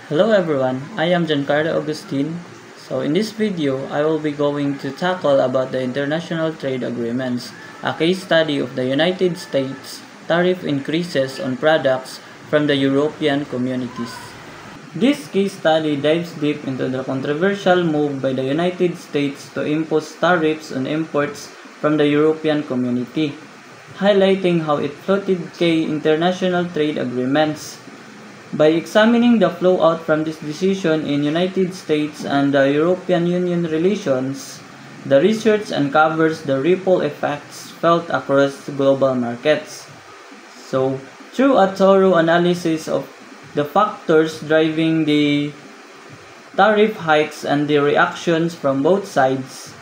Hello everyone, I am Giancarlo Agustin. So in this video, I will be going to tackle about the international trade agreements, a case study of the United States tariff increases on products from the European communities. This case study dives deep into the controversial move by the United States to impose tariffs on imports from the European community, highlighting how it flouted key international trade agreements. By examining the fallout from this decision in United States and the European Union relations, the research uncovers the ripple effects felt across global markets. So, through a thorough analysis of the factors driving the tariff hikes and the reactions from both sides,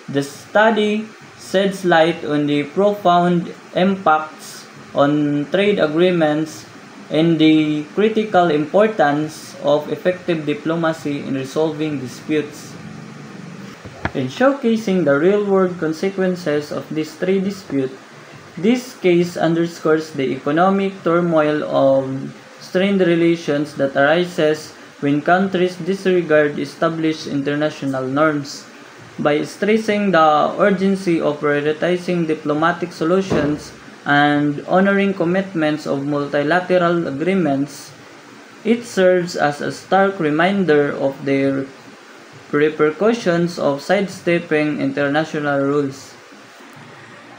the study sheds light on the profound impacts on trade agreements and the critical importance of effective diplomacy in resolving disputes. In showcasing the real-world consequences of this trade dispute, this case underscores the economic turmoil of strained relations that arises when countries disregard established international norms. By stressing the urgency of prioritizing diplomatic solutions and honoring commitments of multilateral agreements, it serves as a stark reminder of the repercussions of sidestepping international rules.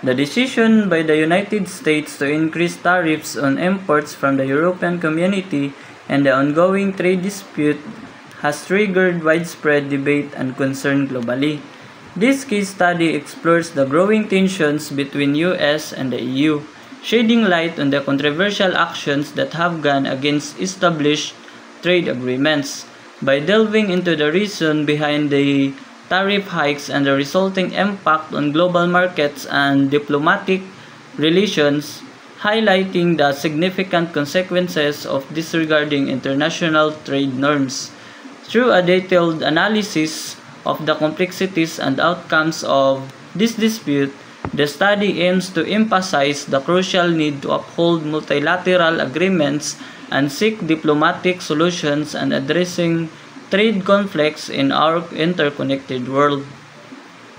The decision by the United States to increase tariffs on imports from the European community and the ongoing trade dispute has triggered widespread debate and concern globally. This case study explores the growing tensions between US and the EU, shedding light on the controversial actions that have gone against established trade agreements. By delving into the reason behind the tariff hikes and the resulting impact on global markets and diplomatic relations, highlighting the significant consequences of disregarding international trade norms. Through a detailed analysis of the complexities and outcomes of this dispute, the study aims to emphasize the crucial need to uphold multilateral agreements and seek diplomatic solutions and addressing trade conflicts in our interconnected world.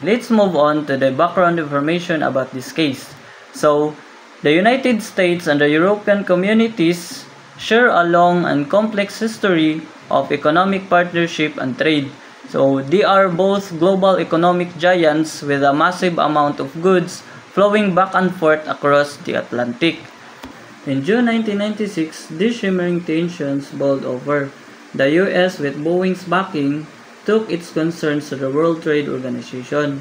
Let's move on to the background information about this case. So, the United States and the European communities share a long and complex history of economic partnership and trade. So, they are both global economic giants with a massive amount of goods flowing back and forth across the Atlantic. In June 1996, these shimmering tensions boiled over. The US, with Boeing's backing, took its concerns to the World Trade Organization,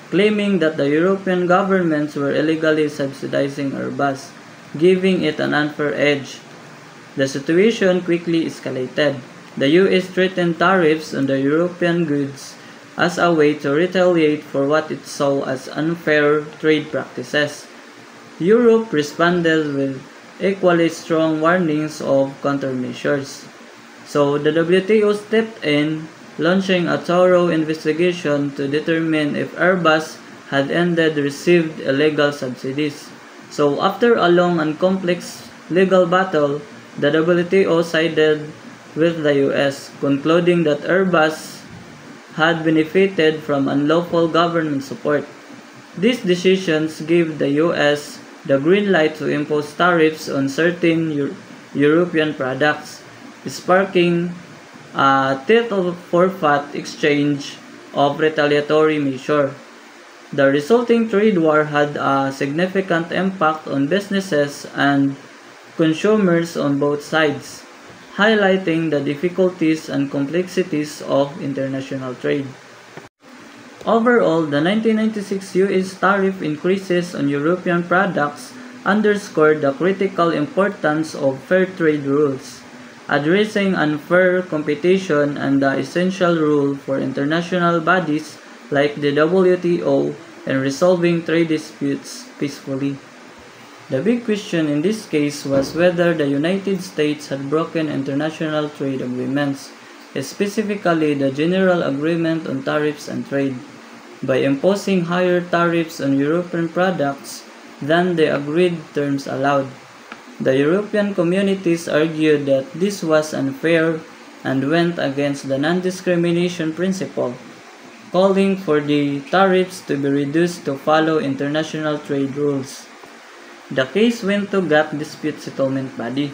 claiming that the European governments were illegally subsidizing Airbus, giving it an unfair edge. The situation quickly escalated. The US threatened tariffs on the European goods as a way to retaliate for what it saw as unfair trade practices. Europe responded with equally strong warnings of countermeasures. So the WTO stepped in, launching a thorough investigation to determine if Airbus had indeed received illegal subsidies. So after a long and complex legal battle, the WTO sided with the US, concluding that Airbus had benefited from unlawful government support. These decisions gave the US the green light to impose tariffs on certain European products, sparking a tit-for-tat exchange of retaliatory measures. The resulting trade war had a significant impact on businesses and consumers on both sides, highlighting the difficulties and complexities of international trade. Overall, the 1996 US tariff increases on European products underscored the critical importance of fair trade rules, addressing unfair competition and the essential role for international bodies like the WTO in resolving trade disputes peacefully. The big question in this case was whether the United States had broken international trade agreements, specifically the General Agreement on Tariffs and Trade, by imposing higher tariffs on European products than the agreed terms allowed. The European communities argued that this was unfair and went against the non-discrimination principle, calling for the tariffs to be reduced to follow international trade rules. The case went to GATT Dispute Settlement Body,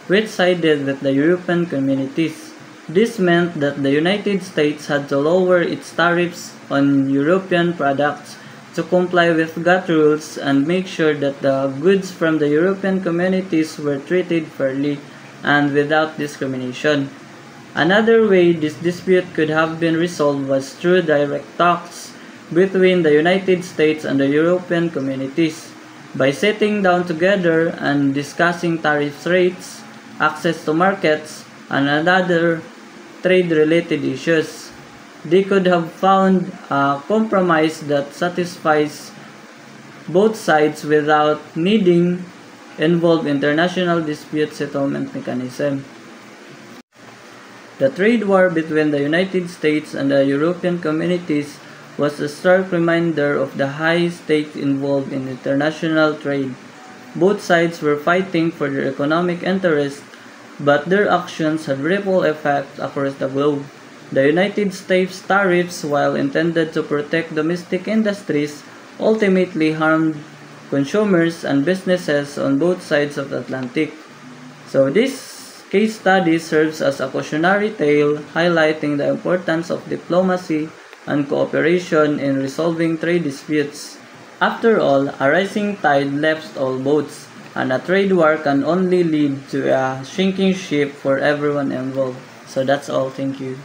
which sided with the European communities. This meant that the United States had to lower its tariffs on European products to comply with GATT rules and make sure that the goods from the European communities were treated fairly and without discrimination. Another way this dispute could have been resolved was through direct talks between the United States and the European communities. By sitting down together and discussing tariff rates, access to markets, and other trade-related issues, they could have found a compromise that satisfies both sides without needing involve international dispute settlement mechanism. The trade war between the United States and the European communities was a stark reminder of the high stakes involved in international trade. Both sides were fighting for their economic interests, but their actions had ripple effects across the globe. The United States tariffs, while intended to protect domestic industries, ultimately harmed consumers and businesses on both sides of the Atlantic. So this case study serves as a cautionary tale highlighting the importance of diplomacy and cooperation in resolving trade disputes. After all, a rising tide lifts all boats, and a trade war can only lead to a sinking ship for everyone involved. So that's all. Thank you.